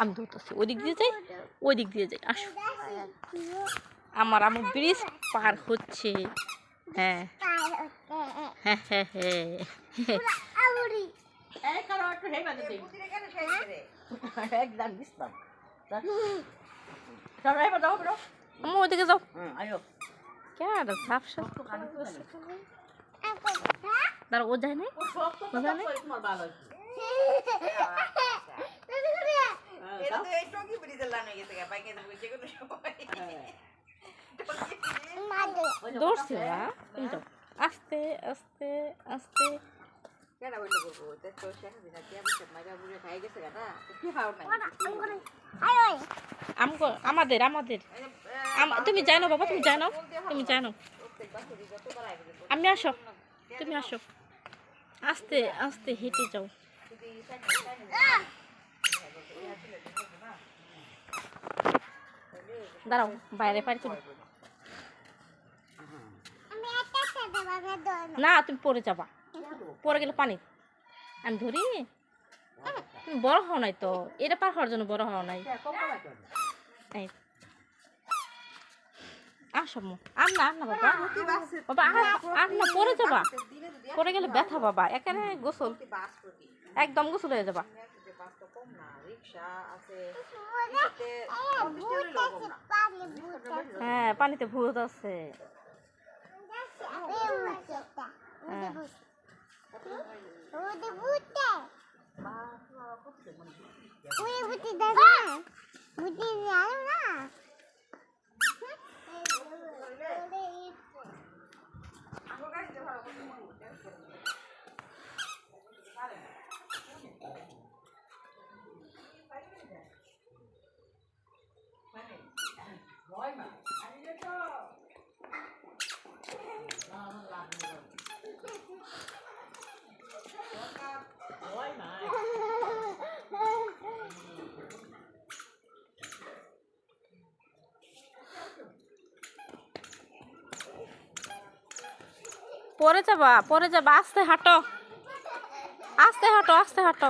আমি ধরতেছি, ওদিক দিয়ে যাই, ওই দিক দিয়ে যাই। আসো, আমার আম্মু ব্রিজ পার হচ্ছে। হ্যাঁ হ্যাঁ হ্যাঁ হ্যাঁ আম্মু ওদিকে যাও। কেন ঝাপসা দাঁড়া, ও যায় না, ও যায় না। দৌড়ছে ওরা, তুমি যাও আস্তে আস্তে আস্তে। আমাদের আমাদের তুমি জানো বাবা, তুমি জানো, তুমি জানো। আমি আসো, তুমি আসো, আস্তে আস্তে হেঁটে যাও। দাঁড়াও, বাইরে পারি তুমি। না, তুমি পড়ে যাবা, পড়ে গেলে পানি। আমি ধরি, তুমি বড় হও নাই তো, এটা পার হওয়ার জন্য বড় হওয়া নাই। আসো আর না, আর না বাবা, বাবা আর না, পড়ে যাবা, পড়ে গেলে ব্যথা বাবা। এখানে গোসল, একদম গোসল হয়ে যাবা। হ্যাঁ, পানিতে ভূত আছে। পরে যাবা, পরে যাবা, আস্তে হাঁটো, আস্তে হাঁটো, আস্তে হাঁটো।